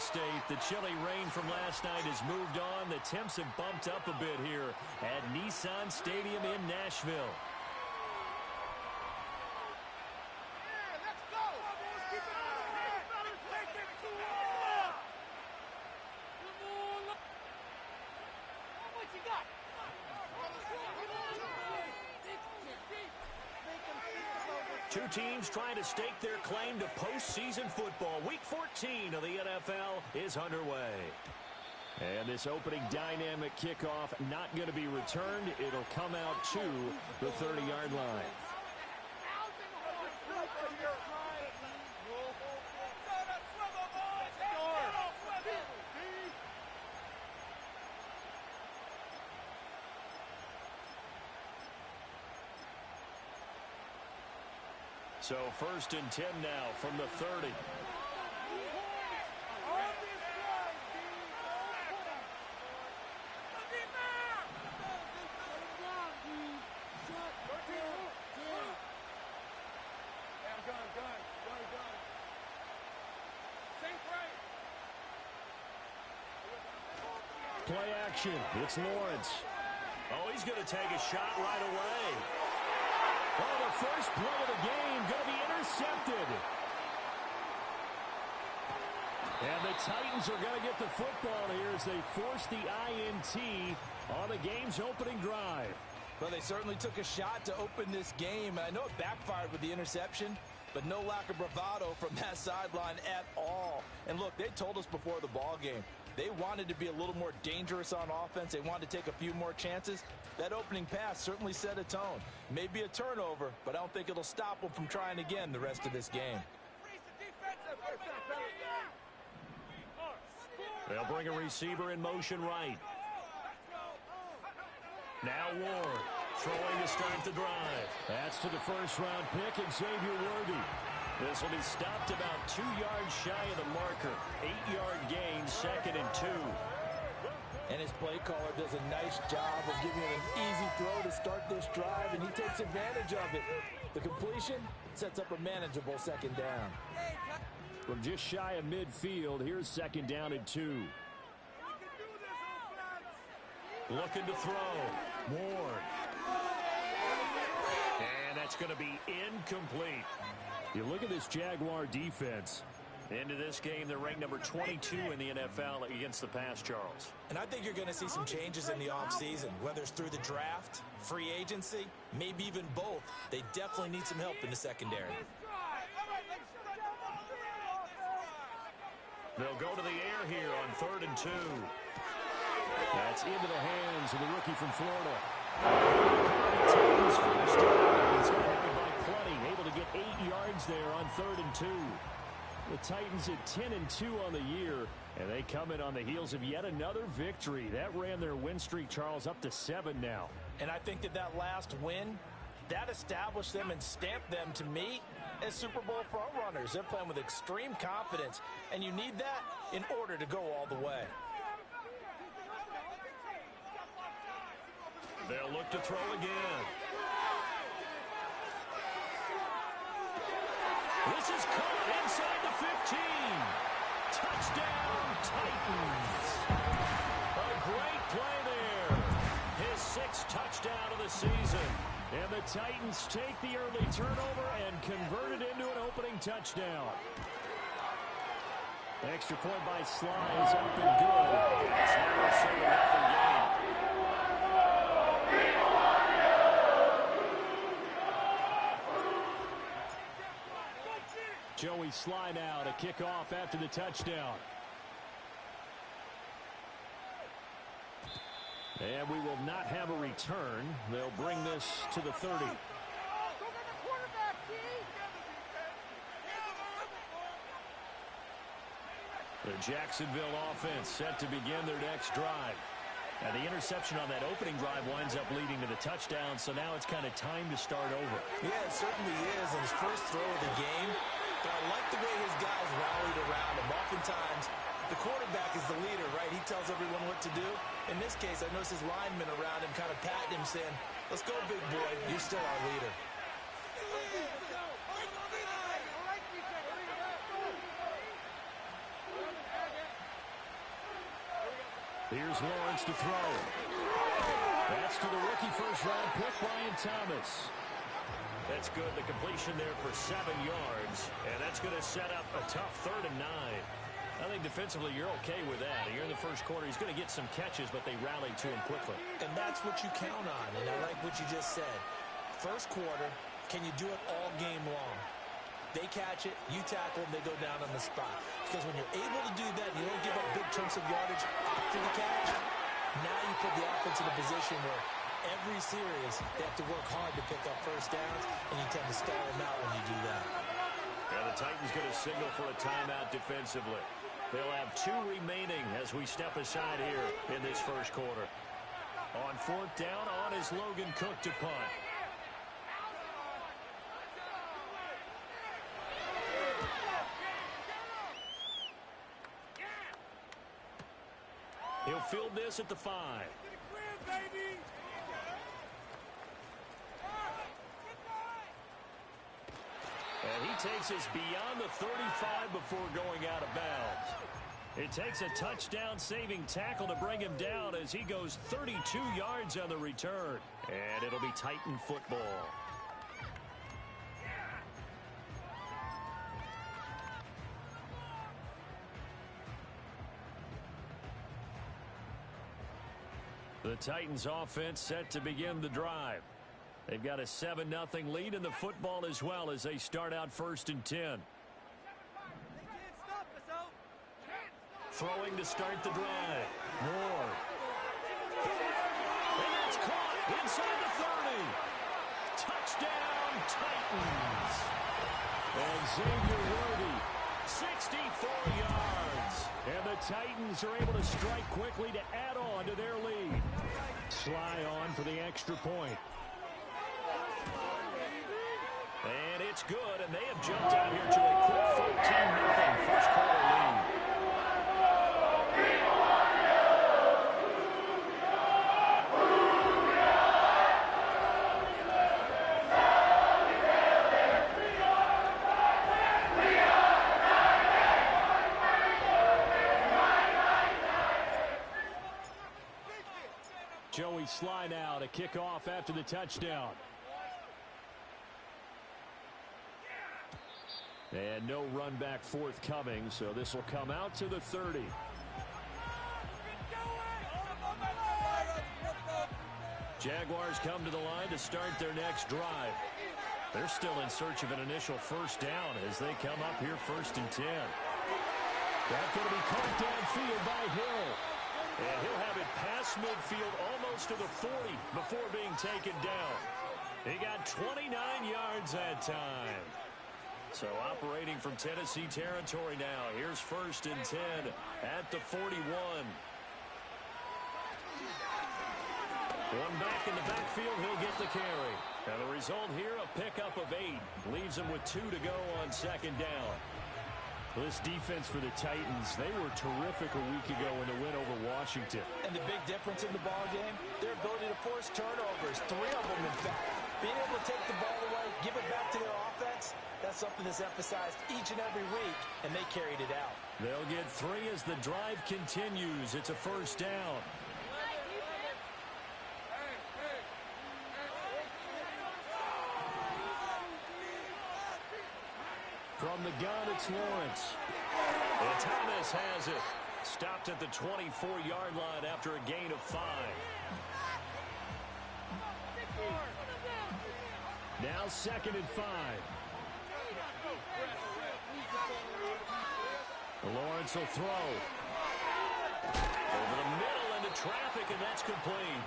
State. The chilly rain from last night has moved on. The temps have bumped up a bit here at Nissan Stadium in Nashville. Two teams trying to stake their claim to postseason football. Week 14 of the NFL is underway. And this opening dynamic kickoff not going to be returned. It'll come out to the 30-yard line. So 1st and 10 now from the 30. Play action. It's Lawrence. Oh, he's going to take a shot right away. Oh, the first play of the game going to be intercepted. And the Titans are going to get the football here as they force the INT on the game's opening drive. Well, they certainly took a shot to open this game. I know it backfired with the interception, but no lack of bravado from that sideline at all. And look, they told us before the ball game, they wanted to be a little more dangerous on offense. They wanted to take a few more chances. That opening pass certainly set a tone. Maybe a turnover, but I don't think it'll stop them from trying again the rest of this game. They'll bring a receiver in motion right. Now Ward throwing to start the drive. That's to the first-round pick, Xavier Worthy. This will be stopped about 2 yards shy of the marker. 8-yard gain, 2nd and 2. And his play caller does a nice job of giving him an easy throw to start this drive, and he takes advantage of it. The completion sets up a manageable 2nd down. From just shy of midfield, here's 2nd down and 2. Looking to throw. Ward. And that's going to be incomplete. You look at this Jaguar defense. Into this game, they're ranked number 22 in the NFL against the pass, Charles. And I think you're going to see some changes in the offseason, whether it's through the draft, free agency, maybe even both. They definitely need some help in the secondary. They'll go to the air here on 3rd and 2. That's into the hands of the rookie from Florida. He's going to have it by plenty, able to get 8 yards there on 3rd and 2. The Titans at 10 and 2 on the year, and they come in on the heels of yet another victory. That ran their win streak, Charles, up to 7 now. And I think that last win, that established them and stamped them, to me, as Super Bowl frontrunners. They're playing with extreme confidence, and you need that in order to go all the way. They'll look to throw again. This is caught inside the 15. Touchdown, Titans. A great play there. His 6th touchdown of the season. And the Titans take the early turnover and convert it into an opening touchdown. Extra point by Sly is up and good. It's now a 7-0 game. Joey Sly now to kick off after the touchdown. And we will not have a return. They'll bring this to the 30. The Jacksonville offense set to begin their next drive. And the interception on that opening drive winds up leading to the touchdown, so now it's kind of time to start over. Yeah, it certainly is. And his first throw of the game, but I like the way his guys rallied around him. Oftentimes, the quarterback is the leader, right? He tells everyone what to do. In this case, I noticed his linemen around him kind of patting him, saying, "Let's go, big boy. You're still our leader." Here's Lawrence to throw. That's to the rookie first-round pick, Brian Thomas. That's good. The completion there for 7 yards. And that's going to set up a tough 3rd and 9. I think defensively you're okay with that. You're in the first quarter. He's going to get some catches, but they rallied to him quickly. And that's what you count on. And I like what you just said. First quarter, can you do it all game long? They catch it, you tackle them, they go down on the spot. Because when you're able to do that, you don't give up big chunks of yardage after the catch. Now you put the offense in a position where every series they have to work hard to pick up first downs, and you tend to stall them out when you do that. And the Titans going to signal for a timeout defensively. They'll have 2 remaining as we step aside here in this first quarter. On 4th down, on is Logan Cook to punt. He'll field this at the 5. And he takes us beyond the 35 before going out of bounds. It takes a touchdown-saving tackle to bring him down as he goes 32 yards on the return. And it'll be Titan football. The Titans offense set to begin the drive. They've got a 7-0 lead in the football as well as they start out 1st and 10. Throwing to start the drive. Moore. And it's caught inside the 30. Touchdown, Titans. And Xavier Worthy, 64 yards. And the Titans are able to strike quickly to add on to their lead. Sly on for the extra point. And it's good, and they have jumped out here to a quick 14-0 first quarter lead. Joey Sly now to kick off after the touchdown. And no run back forthcoming, so this will come out to the 30. Jaguars come to the line to start their next drive. They're still in search of an initial first down as they come up here 1st and 10. That's going to be caught downfield by Hill. And he'll have it past midfield almost to the 40 before being taken down. He got 29 yards that time. So operating from Tennessee territory now. Here's 1st and 10 at the 41. One back in the backfield, he'll get the carry. And the result here, a pickup of 8. Leaves him with 2 to go on 2nd down. This defense for the Titans, they were terrific a week ago in the win over Washington. And the big difference in the ball game, their ability to force turnovers, 3 of them in fact. Being able to take the ball away, give it back to their offense, that's something that's emphasized each and every week, and they carried it out. They'll get 3 as the drive continues. It's a 1st down. From the gun, it's Lawrence. And Thomas has it. Stopped at the 24-yard line after a gain of 5. Now 2nd and 5. Lawrence will throw. Over the middle into traffic, and that's complete.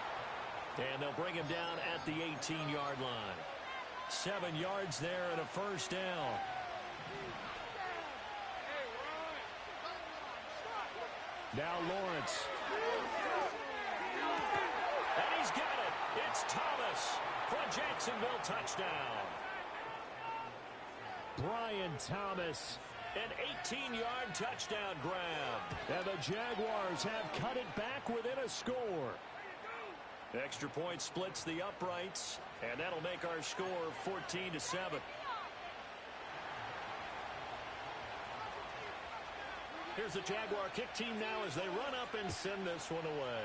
And they'll bring him down at the 18-yard line. 7 yards there and a 1st down. Now Lawrence. And he's got it. It's Thomas for a Jacksonville touchdown. Brian Thomas, an 18-yard touchdown grab. And the Jaguars have cut it back within a score. Extra point splits the uprights, and that'll make our score 14-7. Here's the Jaguar kick team now as they run up and send this one away.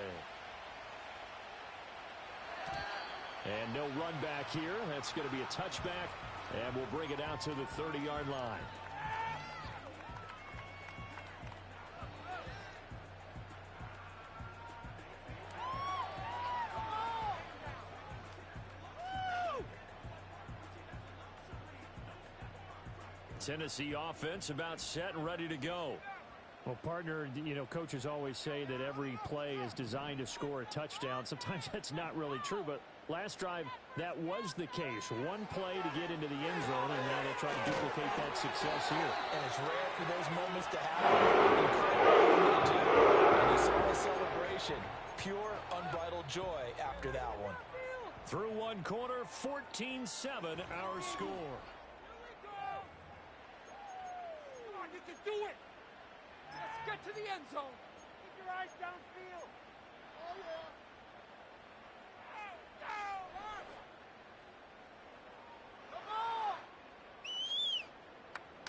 And no run back here. That's going to be a touchback, and we'll bring it out to the 30-yard line. Tennessee offense about set and ready to go. Well, partner, you know, coaches always say that every play is designed to score a touchdown. Sometimes that's not really true, but last drive, that was the case. One play to get into the end zone, and now they'll try to duplicate that success here. And it's rare for those moments to happen. Incredible. And you saw a celebration. Pure, unbridled joy after that one. Through one quarter, 14-7 our score. You can do it. Let's get to the end zone. Keep your eyes downfield. Oh, yeah. Come on.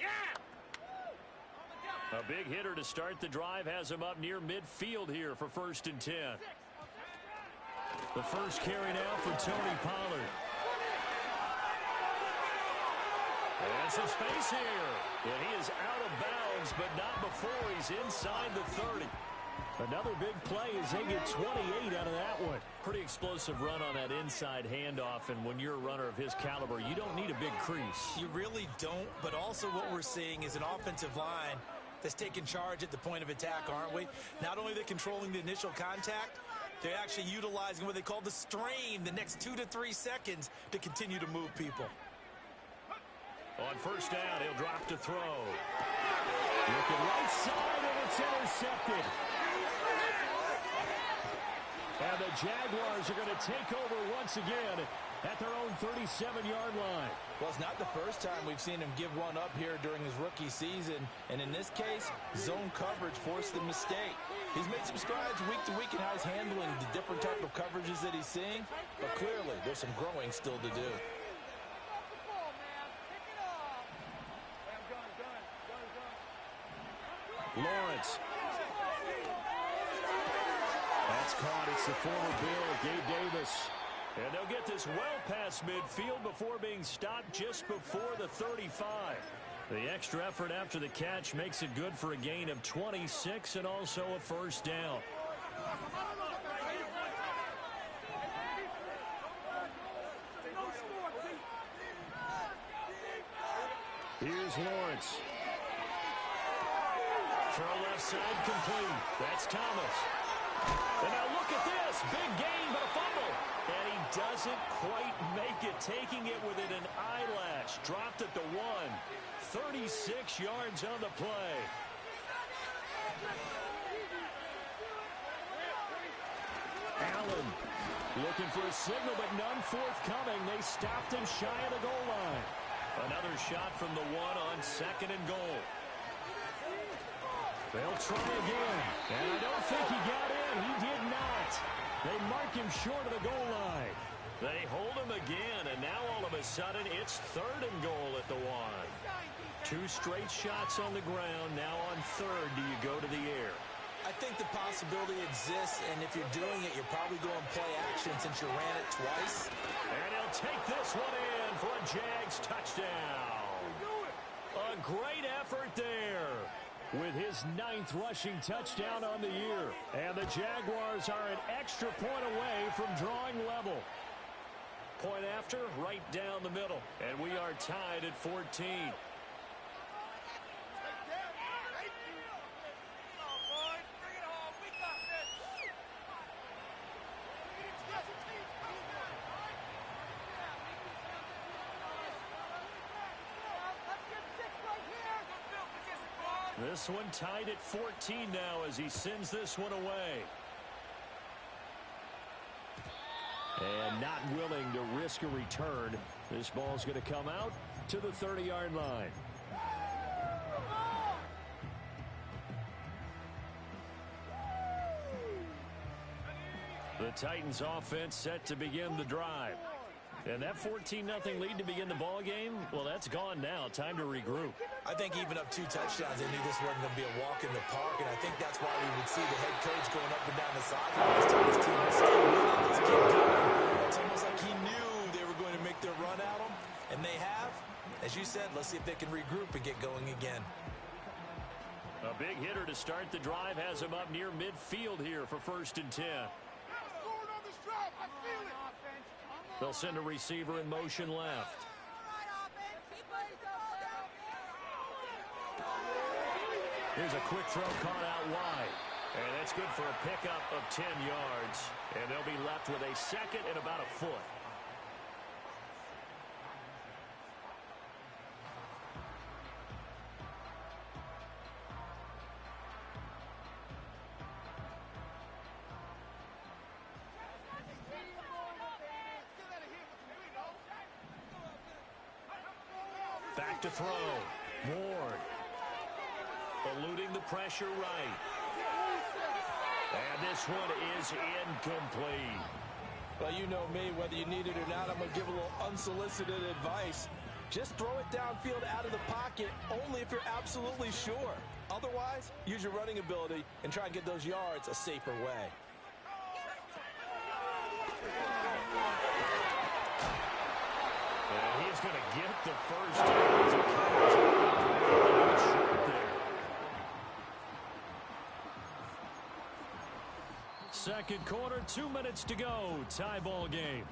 Yeah. A big hitter to start the drive has him up near midfield here for 1st and 10. The first carry now for Tony Pollard. And some space here. And he is out of bounds, but not before he's inside the 30. Another big play as they get 28 out of that one. Pretty explosive run on that inside handoff, and when you're a runner of his caliber, you don't need a big crease. You really don't, but also what we're seeing is an offensive line that's taking charge at the point of attack, aren't we? Not only are they controlling the initial contact, they're actually utilizing what they call the strain, the next 2 to 3 seconds to continue to move people. On first down, he'll drop to throw. Looking right side, and it's intercepted. And the Jaguars are going to take over once again at their own 37-yard line. Well, it's not the first time we've seen him give one up here during his rookie season. And in this case, zone coverage forced the mistake. He's made some strides week to week in how he's handling the different type of coverages that he's seeing. But clearly, there's some growing still to do. Lawrence. That's caught. It's the former Bill, Gabe Davis. And they'll get this well past midfield before being stopped just before the 35. The extra effort after the catch makes it good for a gain of 26 and also a first down. Here's Lawrence. Throw left side complete. That's Thomas. And now look at this. Big gain, but a fumble. And he doesn't quite make it, taking it within an eyelash. Dropped at the 1. 36 yards on the play. Allen looking for a signal, but none forthcoming. They stopped him shy of the goal line. Another shot from the 1 on 2nd and goal. They'll try again. And I don't think he got in. He did not. They mark him short of the goal line. They hold him again, and now all of a sudden it's 3rd and goal at the 1. 2 straight shots on the ground. Now on 3rd, do you go to the air? I think the possibility exists, and if you're doing it, you're probably going play action since you ran it twice. And he'll take this one in for a Jags touchdown. A great effort there, with his 9th rushing touchdown on the year. And the Jaguars are an extra point away from drawing level. Point after, right down the middle. And we are tied at 14. This one tied at 14 now as he sends this one away. And not willing to risk a return. This ball's going to come out to the 30-yard line. The Titans offense set to begin the drive. And that 14-0 lead to begin the ball game, well, that's gone now. Time to regroup. I think even up 2 touchdowns, they knew this wasn't going to be a walk in the park, and I think that's why we would see the head coach going up and down the sidelines telling his team to stay with it. Let's keep going. It's almost like he knew they were going to make their run at him, and they have. As you said, let's see if they can regroup and get going again. A big hitter to start the drive has him up near midfield here for 1st and 10. They'll send a receiver in motion left. Here's a quick throw caught out wide. And that's good for a pickup of 10 yards. And they'll be left with a second and about a foot. Back to throw. Ward. Eluding the pressure right. And this one is incomplete. Well, you know me, whether you need it or not, I'm going to give a little unsolicited advice. Just throw it downfield out of the pocket only if you're absolutely sure. Otherwise, use your running ability and try and get those yards a safer way. And he's going to get the first down as it comes up short there. Second quarter, 2 minutes to go. Tie ball game.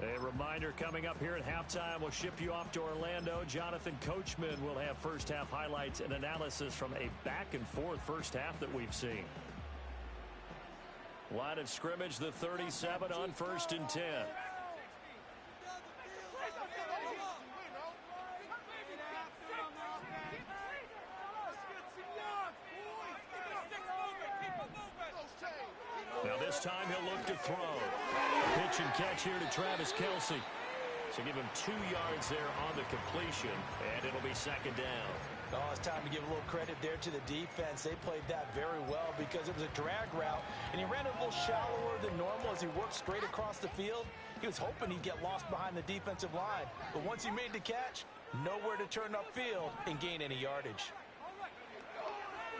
A reminder coming up here at halftime. We'll ship you off to Orlando. Jonathan Coachman will have first half highlights and analysis from a back and forth first half that we've seen. Line of scrimmage, the 37 on 1st and 10. Now this time he'll look to throw. Pitch and catch here to Travis Kelce. So give him 2 yards there on the completion, and it'll be second down. Oh, it's time to give a little credit there to the defense. They played that very well because it was a drag route, and he ran it a little shallower than normal as he worked straight across the field. He was hoping he'd get lost behind the defensive line, but once he made the catch, nowhere to turn upfield and gain any yardage.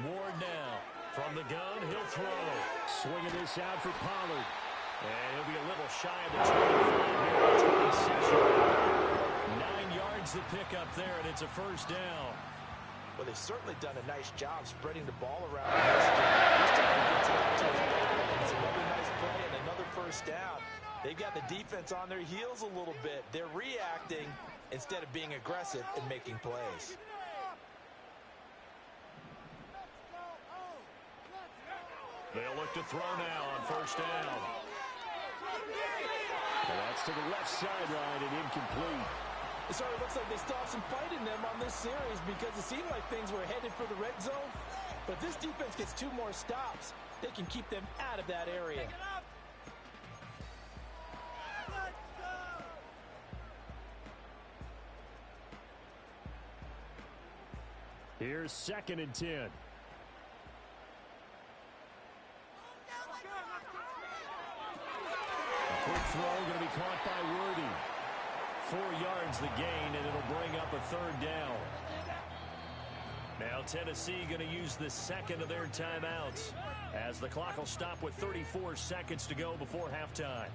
Ward now. From the gun, he'll throw. Swinging this out for Pollard. And he'll be a little shy of the 25 here at 26. 9 yards to pick up there, and it's a first down. Well, they've certainly done a nice job spreading the ball around. This time he gets it out to his back. It's another nice play and another first down. They've got the defense on their heels a little bit. They're reacting instead of being aggressive and making plays. They'll look to throw now on first down. And that's to the left sideline and incomplete. It sort of looks like they still have some fight in them on this series because it seemed like things were headed for the red zone. But this defense gets 2 more stops. They can keep them out of that area. Here's 2nd and 10. Quick throw going to be caught by Worthy. 4 yards the gain, and it'll bring up a third down. Now Tennessee going to use the second of their timeouts as the clock will stop with 34 seconds to go before halftime.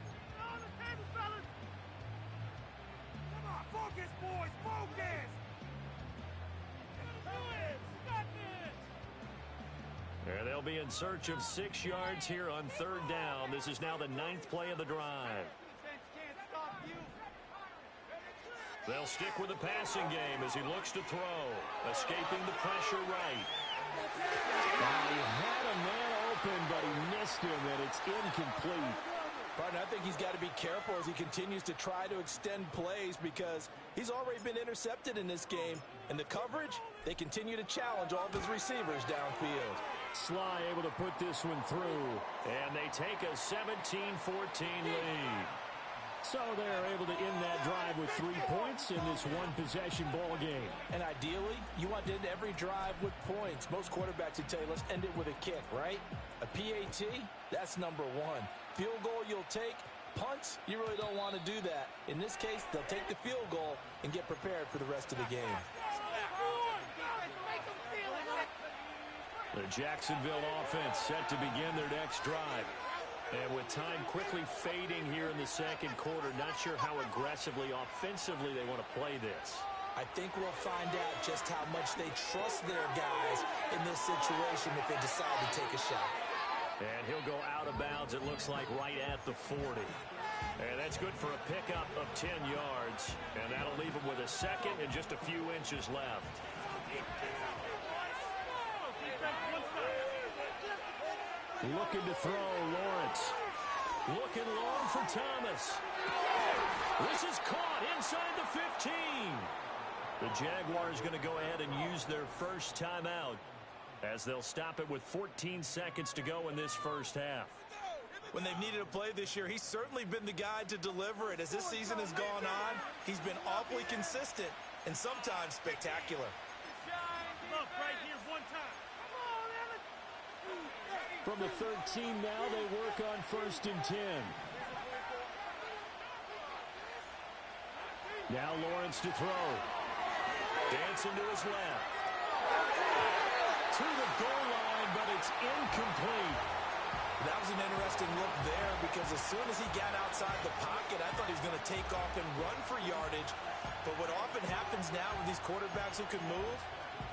Come on, focus, boys, focus! And they'll be in search of 6 yards here on third down. This is now the 9th play of the drive. They'll stick with the passing game as he looks to throw. Escaping the pressure right. Now, he had a man open, but he missed him, and it's incomplete. Partner, I think he's got to be careful as he continues to try to extend plays because he's already been intercepted in this game. And the coverage, they continue to challenge all of his receivers downfield. Sly able to put this one through, and they take a 17-14 lead. So they're able to end that drive with 3 points in this one-possession ball game. And ideally, you want to end every drive with points. Most quarterbacks would tell you, let's end it with a kick, right? A PAT, that's number 1. Field goal you'll take, punts, you really don't want to do that. In this case, they'll take the field goal and get prepared for the rest of the game. The Jacksonville offense set to begin their next drive. And with time quickly fading here in the second quarter, not sure how aggressively, offensively they want to play this. I think we'll find out just how much they trust their guys in this situation if they decide to take a shot. And he'll go out of bounds, it looks like, right at the 40. And that's good for a pickup of 10 yards. And that'll leave him with a second and just a few inches left. Looking to throw, Lawrence. Looking long for Thomas. This is caught inside the 15. The Jaguars going to go ahead and use their first timeout as they'll stop it with 14 seconds to go in this first half. When they've needed a play this year, he's certainly been the guy to deliver it. As this season has gone on, he's been awfully consistent and sometimes spectacular. Look, right here, one time. From the 13 now, they work on 1st and 10. Now Lawrence to throw. Dancing to his left. To the goal line, but it's incomplete. That was an interesting look there because as soon as he got outside the pocket, I thought he was going to take off and run for yardage. But what often happens now with these quarterbacks who can move,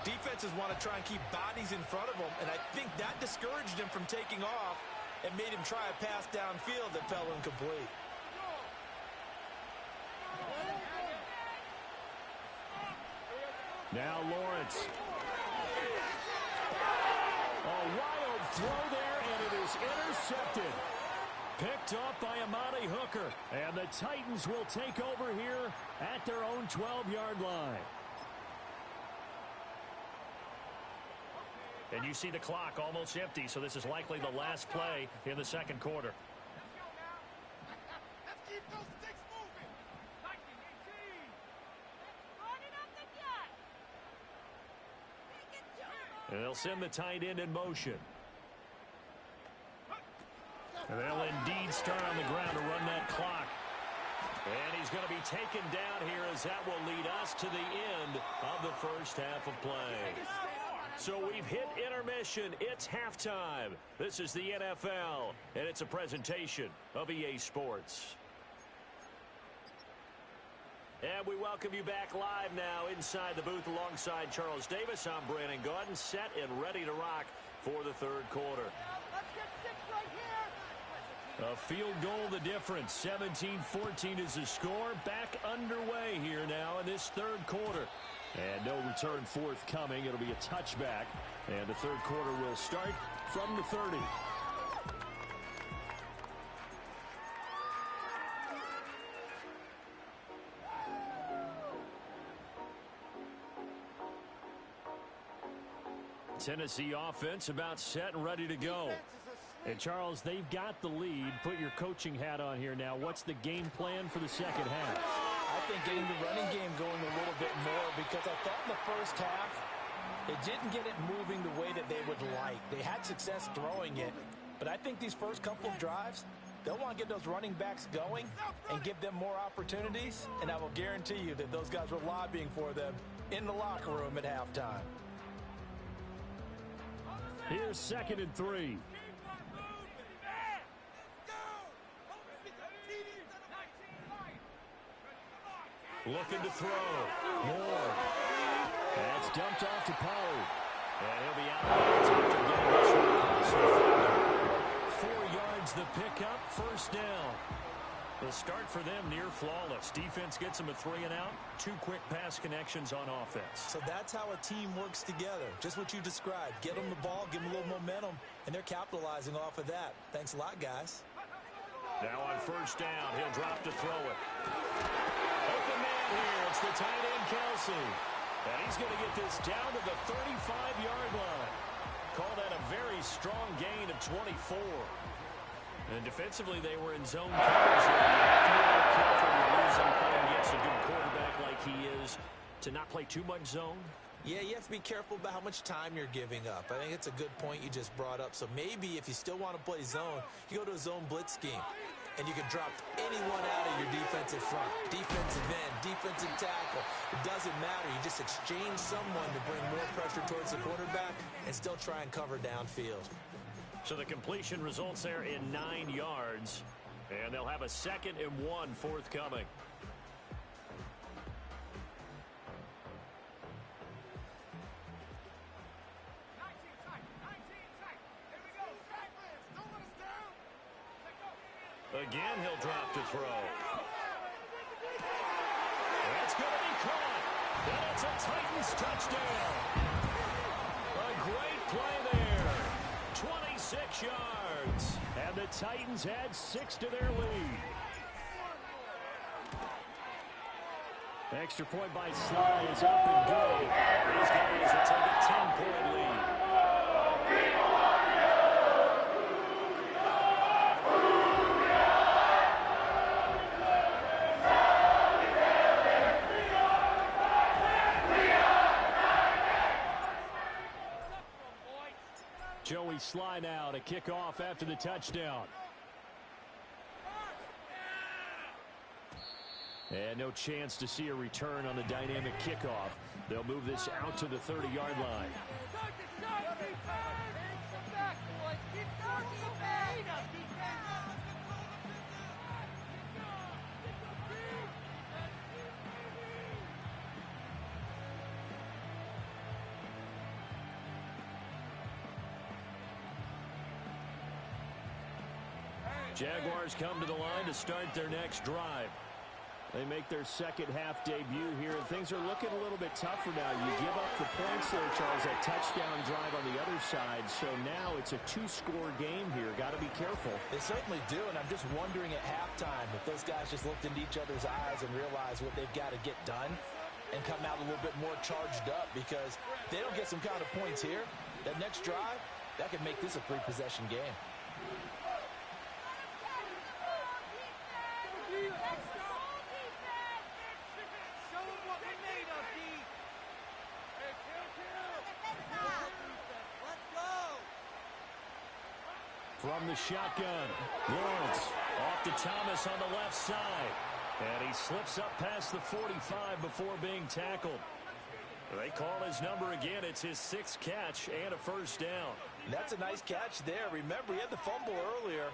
defenses want to try and keep bodies in front of them, and I think that discouraged him from taking off and made him try a pass downfield that fell incomplete. Now Lawrence. A wild throw there, and it is intercepted. Picked off by Amani Hooker. And the Titans will take over here at their own 12-yard line. And you see the clock almost empty, so this is likely the last play in the second quarter. Let's keep those sticks moving. 19-18. And they'll send the tight end in motion. And they'll indeed start on the ground to run that clock. And he's going to be taken down here as that will lead us to the end of the first half of play. So we've hit intermission. It's halftime. This is the NFL, and it's a presentation of EA Sports. And we welcome you back live now inside the booth alongside Charles Davis. I'm Brandon Gaudin, set and ready to rock for the third quarter. Let's get 6 right here. A field goal the difference. 17-14 is the score. Back underway here now in this third quarter. And no return forthcoming. It'll be a touchback. And the third quarter will start from the 30. Tennessee offense about set and ready to go. And Charles, they've got the lead. Put your coaching hat on here now. What's the game plan for the second half? I think getting the running game going a little bit more because I thought in the first half it didn't get it moving the way that they would like. They had success throwing it, but I think these first couple of drives, they'll want to get those running backs going and give them more opportunities, and I will guarantee you that those guys were lobbying for them in the locker room at halftime. Here's 2nd and 3. Looking to throw. Moore. That's dumped off to Pollard. And he'll be out of bounds after getting this one across the 4 yards the pickup. First down. The start for them near flawless. Defense gets them a 3 and out. 2 quick pass connections on offense. So that's how a team works together. Just what you described. Get them the ball, give them a little momentum, and they're capitalizing off of that. Thanks a lot, guys. Now on first down, he'll drop to throw it. Open man here. It's the tight end, Kelsey. And he's going to get this down to the 35-yard line. Call that a very strong gain of 24. And defensively, they were in zone coverage. You have to be a little careful when you're losing playing against a good quarterback like he is to not play too much zone. Yeah, you have to be careful about how much time you're giving up. I think it's a good point you just brought up. So maybe if you still want to play zone, you go to a zone blitz scheme. and you can drop anyone out of your defensive front. Defensive end, defensive tackle. It doesn't matter. You just exchange someone to bring more pressure towards the quarterback and still try and cover downfield. So the completion results there in 9 yards, and they'll have a 2nd and 1 forthcoming. Again, he'll drop to throw. That's going to be caught. And it's a Titans touchdown. A great play there. 26 yards. And the Titans add 6 to their lead. Extra point by Sly is up and good. These guys will take a 10-point lead. Joey Sly now to kick off after the touchdown. And no chance to see a return on the dynamic kickoff. They'll move this out to the 30-yard line. Jaguars come to the line to start their next drive. They make their second half debut here, and things are looking a little bit tougher now. You give up the points there, Charles, that touchdown drive on the other side. So now it's a 2-score game here. Got to be careful. They certainly do, and I'm just wondering at halftime if those guys just looked into each other's eyes and realized what they've got to get done and come out a little bit more charged up, because if they don't get some kind of points here, that next drive, that could make this a 3-possession game. From the shotgun, Lawrence off to Thomas on the left side. And he slips up past the 45 before being tackled. They call his number again. It's his 6th catch and a first down. That's a nice catch there. Remember, he had the fumble earlier.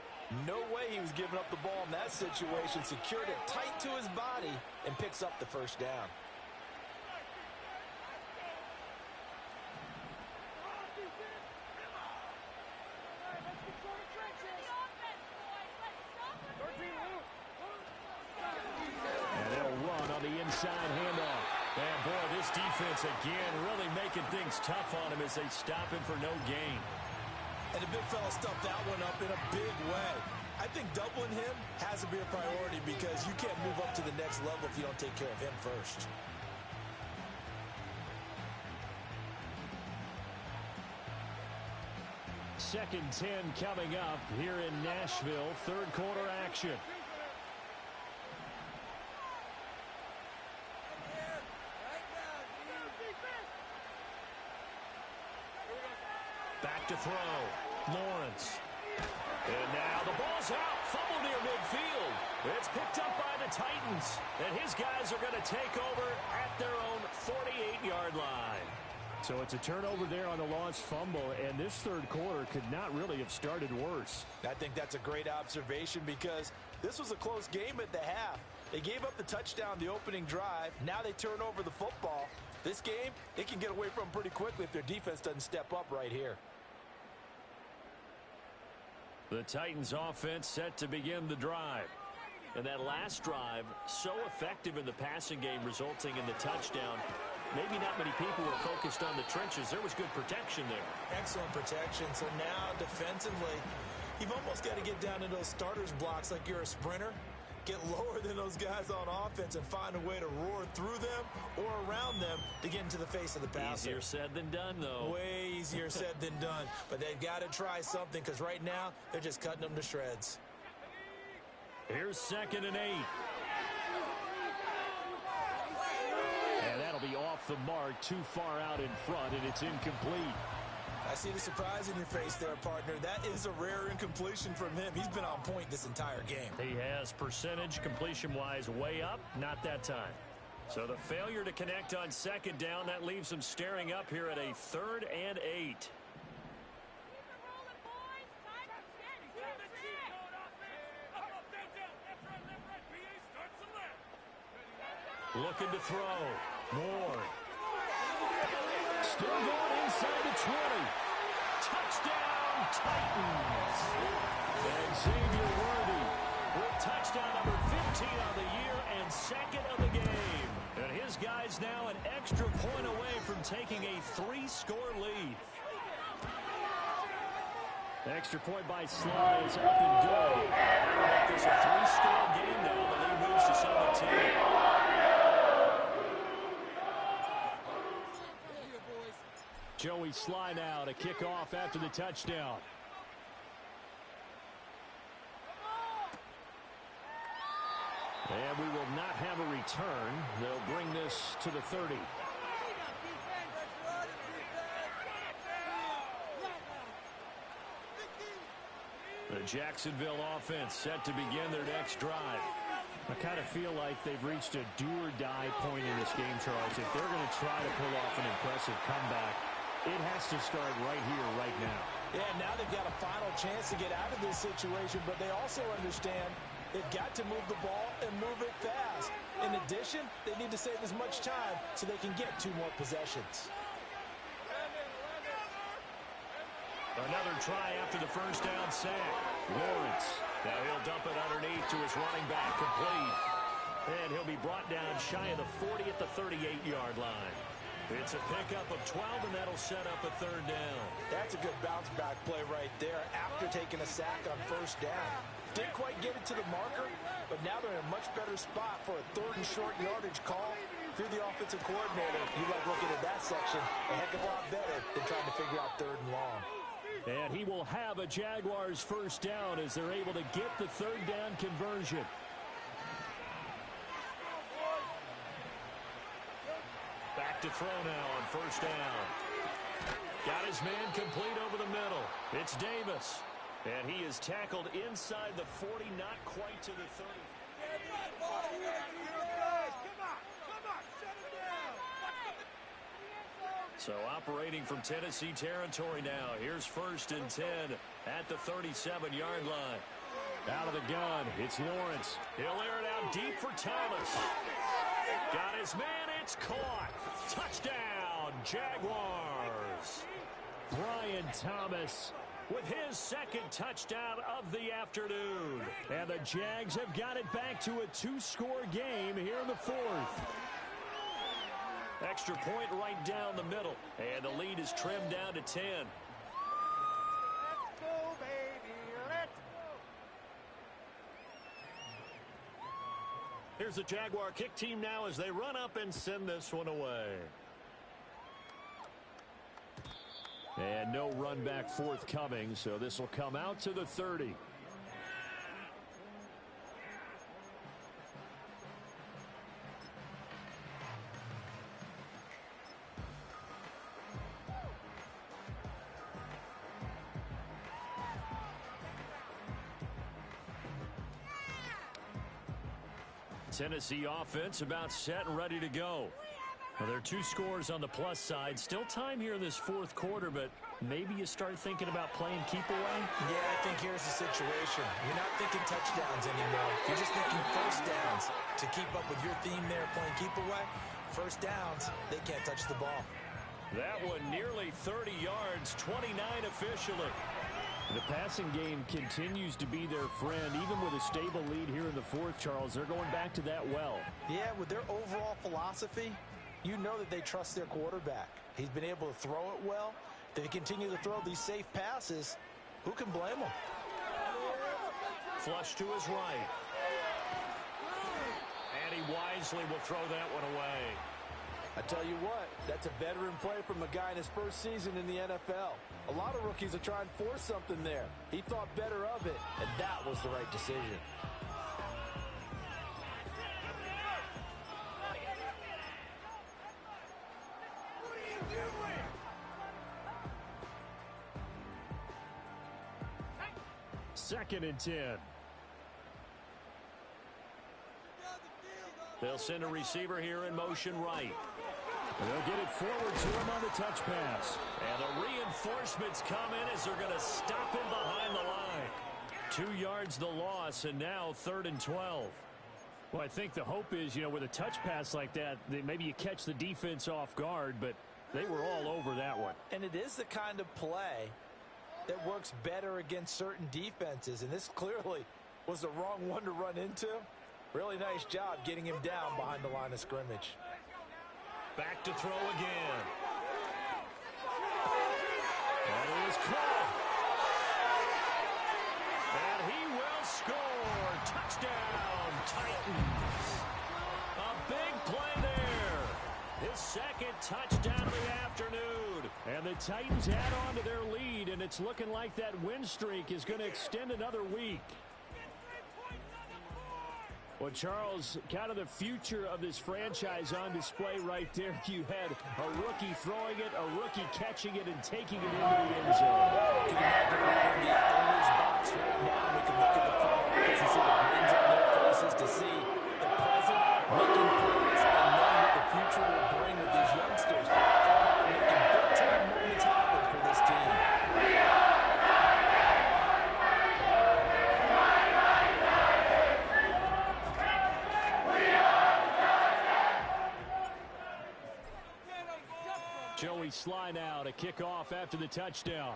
No way he was giving up the ball in that situation. Secured it tight to his body and picks up the first down. Inside handoff. And boy, this defense again really making things tough on him as they stop him for no gain. And the big fella stuffed that one up in a big way. I think doubling him has to be a priority, because you can't move up to the next level if you don't take care of him first. Second 10 coming up here in Nashville. Third quarter action. Back to throw. Lawrence. And now the ball's out. Fumble near midfield. It's picked up by the Titans. And his guys are going to take over at their own 48-yard line. So it's a turnover there on the lost fumble, and this third quarter could not really have started worse. I think that's a great observation, because this was a close game at the half. They gave up the touchdown the opening drive. Now they turn over the football. This game, they can get away from pretty quickly if their defense doesn't step up right here. The Titans offense set to begin the drive. And that last drive, so effective in the passing game, resulting in the touchdown. Maybe not many people were focused on the trenches. There was good protection there. Excellent protection. So now defensively, you've almost got to get down in those starters blocks like you're a sprinter. Get lower than those guys on offense and find a way to roar through them or around them to get into the face of the passer. Easier said than done, though. Way easier said than done. But they've got to try something, because right now they're just cutting them to shreds. Here's 2nd and 8. And that'll be off the mark, too far out in front, and it's incomplete. I see the surprise in your face there, partner. That is a rare incompletion from him. He's been on point this entire game. He has percentage completion-wise way up, not that time. So the failure to connect on second down, that leaves him staring up here at a 3rd and 8. Looking to throw. Moore. Still going inside the 20. Touchdown, Titans. And Xavier Worthy with touchdown number 15 on the year and 2nd of the game. And his guys now an extra point away from taking a 3-score lead. Extra point by Sly is up and good. There's a 3-score game now. The lead moves to 17. Joey Sly now to kick off after the touchdown. And we will not have a return. They'll bring this to the 30. The Jacksonville offense set to begin their next drive. I kind of feel like they've reached a do-or-die point in this game, Charles. If they're going to try to pull off an impressive comeback, it has to start right here, right now. Yeah, now they've got a final chance to get out of this situation, but they also understand they've got to move the ball and move it fast. In addition, they need to save as much time so they can get 2 more possessions. Another try after the first down sack. Lawrence. Now he'll dump it underneath to his running back, complete. And he'll be brought down shy of the 40 at the 38-yard line. It's a pickup of 12, and that'll set up a 3rd down. That's a good bounce-back play right there after taking a sack on first down. Didn't quite get it to the marker, but now they're in a much better spot for a 3rd and short yardage call. If you're the offensive coordinator, you like looking at that section a heck of a lot better than trying to figure out 3rd and long. And he will have a Jaguars first down as they're able to get the 3rd down conversion. Back to throw now on first down. Got his man complete over the middle. It's Davis. And he is tackled inside the 40, not quite to the 30. So operating from Tennessee territory now. Here's 1st and 10 at the 37-yard line. Out of the gun, it's Lawrence. He'll air it out deep for Thomas. Got his man, it's caught. Touchdown, Jaguars. Brian Thomas with his 2nd touchdown of the afternoon. And the Jags have got it back to a 2-score game here in the 4th. Extra point right down the middle. And the lead is trimmed down to 10. Let's go, baby. Let's go. Here's the Jaguar kick team now as they run up and send this one away. And no run back forthcoming, so this will come out to the 30. Tennessee offense about set and ready to go. Well, there are 2 scores on the plus side. Still time here in this 4th quarter, but maybe you start thinking about playing keep away? Yeah, I think here's the situation. You're not thinking touchdowns anymore. You're just thinking first downs. To keep up with your theme there, playing keep away, first downs, they can't touch the ball. That one nearly 30 yards, 29 officially. The passing game continues to be their friend. Even with a stable lead here in the 4th, Charles, they're going back to that well. Yeah, with their overall philosophy, you know that they trust their quarterback. He's been able to throw it well. They continue to throw these safe passes. Who can blame them? Flush to his right. And he wisely will throw that one away. I tell you what, that's a veteran play from a guy in his first season in the NFL. A lot of rookies are trying to force something there. He thought better of it, and that was the right decision. 2nd and 10. They'll send a receiver here in motion right. They'll get it forward to him on the touch pass. And the reinforcements come in as they're going to stop him behind the line. 2 yards the loss, and now 3rd and 12. Well, I think the hope is, with a touch pass like that, maybe you catch the defense off guard, but they were all over that one. And it is the kind of play that works better against certain defenses, and this clearly was the wrong one to run into. Really nice job getting him down behind the line of scrimmage. Back to throw again. And it is caught. And he will score. Touchdown, Titans. A big play there. His 2nd touchdown of the afternoon. And the Titans add on to their lead, and it's looking like that win streak is going to extend another week. Well, Charles, kind of the future of this franchise on display right there. You had a rookie throwing it, a rookie catching it, and taking it into the end zone. You can imagine in the owner's box right now. We can look at the front office and see the grins on their faces to see the present making plays and knowing what the future will bring with these youngsters. Making big-time moments happen for this team. Joey Sly now to kick off after the touchdown.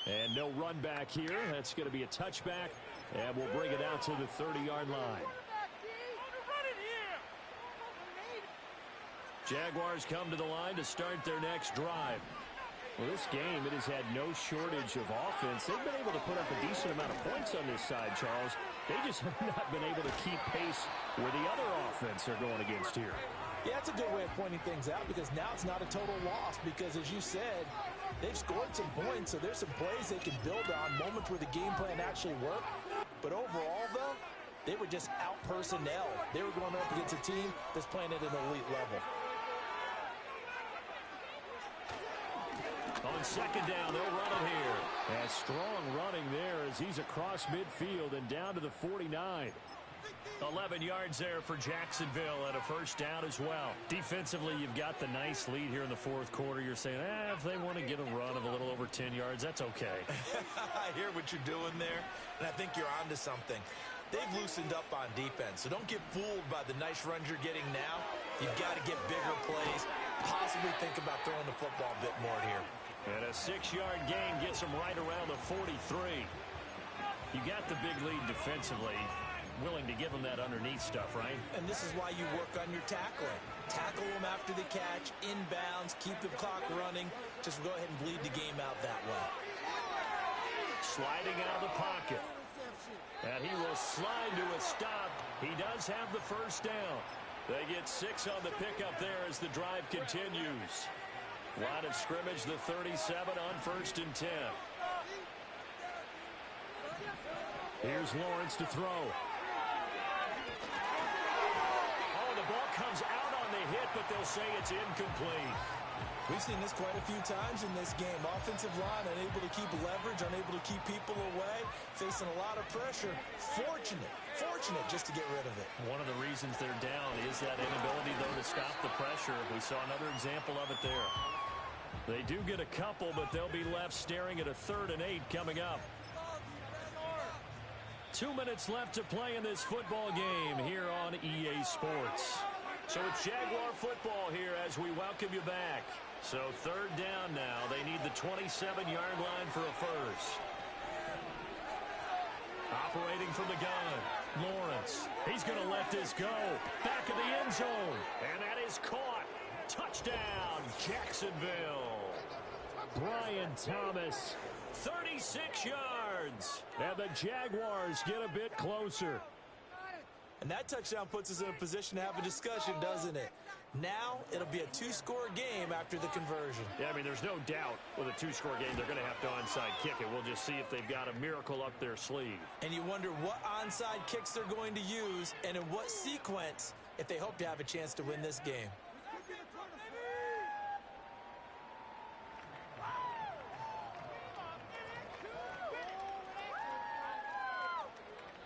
And no run back here. That's going to be a touchback, and we'll bring it out to the 30-yard line. Jaguars come to the line to start their next drive. Well, this game, it has had no shortage of offense. They've been able to put up a decent amount of points on this side, Charles. They just have not been able to keep pace where the other offense they're going against here. Yeah, that's a good way of pointing things out because now it's not a total loss because, as you said, they've scored some points, so there's some plays they can build on, moments where the game plan actually worked. But overall, though, they were just out-personnel. They were going up against a team that's playing at an elite level. On 2nd down, they'll run it here. And strong running there as he's across midfield and down to the 49. 11 yards there for Jacksonville and a 1st down as well. Defensively, you've got the nice lead here in the 4th quarter. You're saying, if they want to get a run of a little over 10 yards, that's okay. I hear what you're doing there, and I think you're onto something. They've loosened up on defense, so don't get fooled by the nice runs you're getting now. You've got to get bigger plays, possibly think about throwing the football a bit more here. And a 6-yard gain gets them right around the 43. You got the big lead defensively. Willing to give them that underneath stuff, right? And this is why you work on your tackling. Tackle them after the catch, inbounds, keep the clock running. Just go ahead and bleed the game out that way. Sliding out of the pocket. And he will slide to a stop. He does have the 1st down. They get 6 on the pickup there as the drive continues. Line of scrimmage, the 37 on 1st and 10. Here's Lawrence to throw. Oh, the ball comes out on the hit, but they'll say it's incomplete. We've seen this quite a few times in this game. Offensive line unable to keep leverage, unable to keep people away, facing a lot of pressure. Fortunate just to get rid of it. One of the reasons they're down is that inability, though, to stop the pressure. We saw another example of it there. They do get a couple, but they'll be left staring at a 3rd and 8 coming up. 2 minutes left to play in this football game here on EA Sports. So it's Jaguar football here as we welcome you back. So 3rd down now. They need the 27-yard line for a 1st. Operating from the gun, Lawrence. He's going to let this go. Back of the end zone. And that is caught. Touchdown, Jacksonville. Brian Thomas, 36 yards. And the Jaguars get a bit closer. And that touchdown puts us in a position to have a discussion, doesn't it? Now it'll be a 2-score game after the conversion. Yeah, I mean, there's no doubt with a 2-score game they're going to have to onside kick it. We'll just see if they've got a miracle up their sleeve. And you wonder what onside kicks they're going to use and in what sequence if they hope to have a chance to win this game.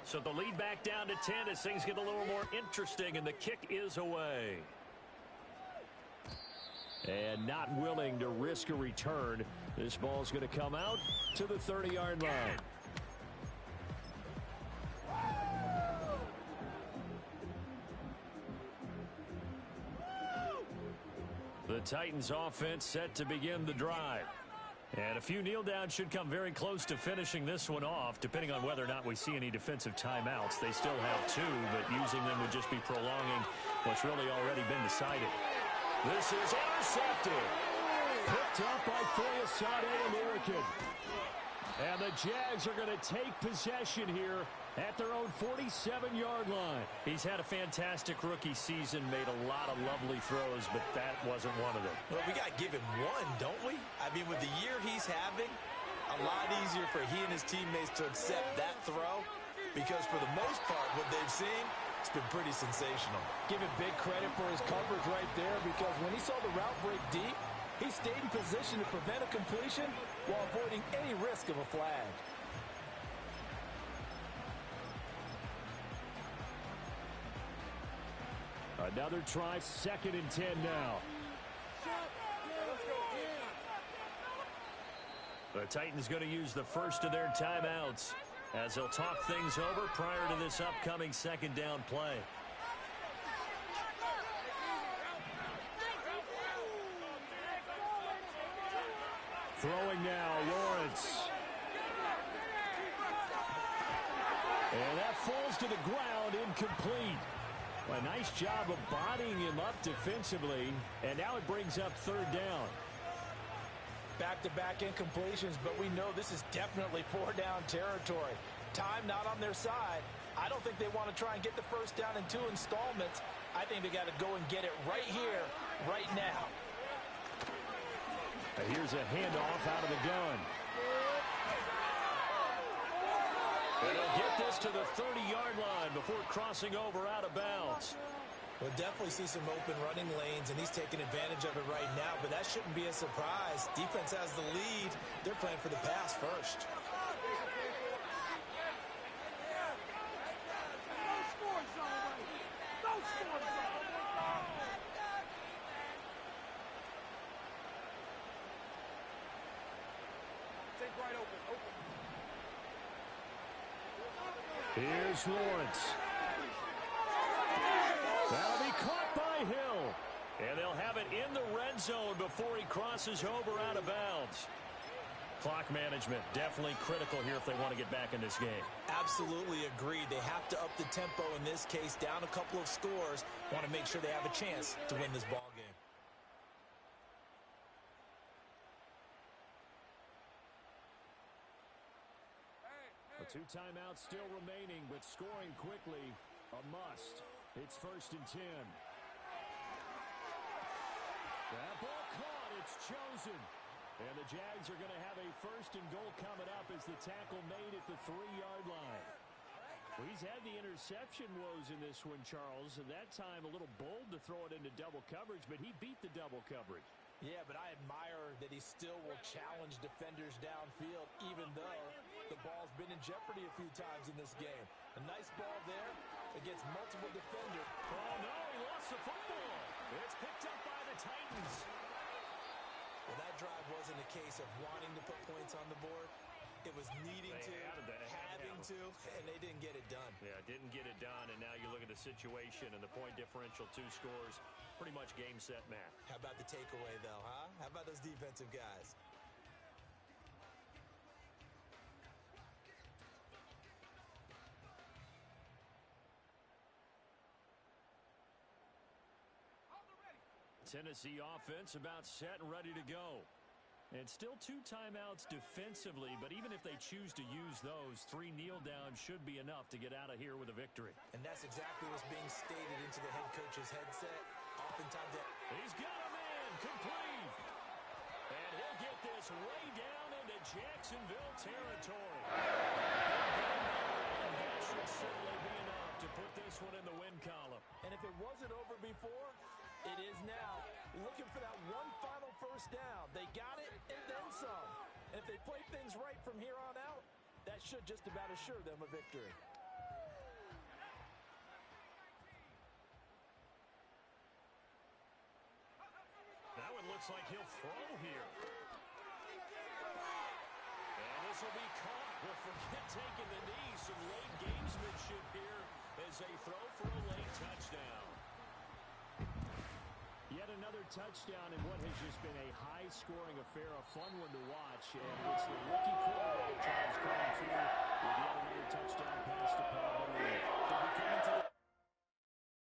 So the lead back down to 10 as things get a little more interesting, and the kick is away. And not willing to risk a return. This ball's going to come out to the 30-yard line. The Titans offense set to begin the drive. And a few kneel downs should come very close to finishing this one off, depending on whether or not we see any defensive timeouts. They still have 2, but using them would just be prolonging what's really already been decided. This is intercepted. Picked up by Foyesade and Lurican. And the Jags are going to take possession here at their own 47-yard line. He's had a fantastic rookie season, made a lot of lovely throws, but that wasn't one of them. Well, we got to give him one, don't we? I mean, with the year he's having, a lot easier for he and his teammates to accept that throw, because for the most part, what they've seen, it's been pretty sensational. Give him big credit for his coverage right there, because when he saw the route break deep, he stayed in position to prevent a completion while avoiding any risk of a flag. Another try, 2nd and 10 now. The Titans going to use the first of their timeouts as they'll talk things over prior to this upcoming 2nd down play. Throwing now, Lawrence. And that falls to the ground, incomplete. A nice job of bodying him up defensively, and now it brings up 3rd down. Back-to-back incompletions, but we know this is definitely 4-down territory. Time not on their side. I don't think they want to try and get the first down in 2 installments. I think they got to go and get it right here, right now. Here's a handoff out of the gun. And he'll get this to the 30-yard line before crossing over out of bounds. We'll definitely see some open running lanes, and he's taking advantage of it right now, but that shouldn't be a surprise. Defense has the lead. They're playing for the pass first. Here's Lawrence. That'll be caught by Hill. And they'll have it in the red zone before he crosses over out of bounds. Clock management definitely critical here if they want to get back in this game. Absolutely agreed. They have to up the tempo in this case, down a couple of scores. Want to make sure they have a chance to win this ball game. Two timeouts still remaining, but scoring quickly, a must. It's 1st and 10. That ball caught. It's chosen. And the Jags are going to have a 1st and goal coming up as the tackle made at the 3-yard line. Well, he's had the interception woes in this one, Charles. At that time, a little bold to throw it into double coverage, but he beat the double coverage. Yeah, but I admire that he still will challenge defenders downfield, even though the ball's been in jeopardy a few times in this game. A nice ball there against multiple defenders. Oh, no, he lost the football. It's picked up by the Titans. Well, that drive wasn't a case of wanting to put points on the board. It was needing to, having to, and they didn't get it done. Yeah, didn't get it done, and now you look at the situation and the point differential, 2 scores, pretty much game, set, match. How about the takeaway, though, huh? How about those defensive guys? Tennessee offense about set and ready to go. And still 2 timeouts defensively, but even if they choose to use those, 3 kneel downs should be enough to get out of here with a victory. And that's exactly what's being stated into the head coach's headset. Oftentimes he's got a man complete. And he'll get this way down into Jacksonville territory. And that should certainly be enough to put this one in the win column. And if it wasn't over before, it is now. Looking for that one final first down. They got it and then some. And if they play things right from here on out, that should just about assure them a victory. looks like he'll throw here. And this will be caught. Well, forget taking the knee. Some late gamesmanship here as they throw for a late touchdown. Yet another touchdown in what has just been a high-scoring affair, a fun one to watch. And it's the rookie quarterback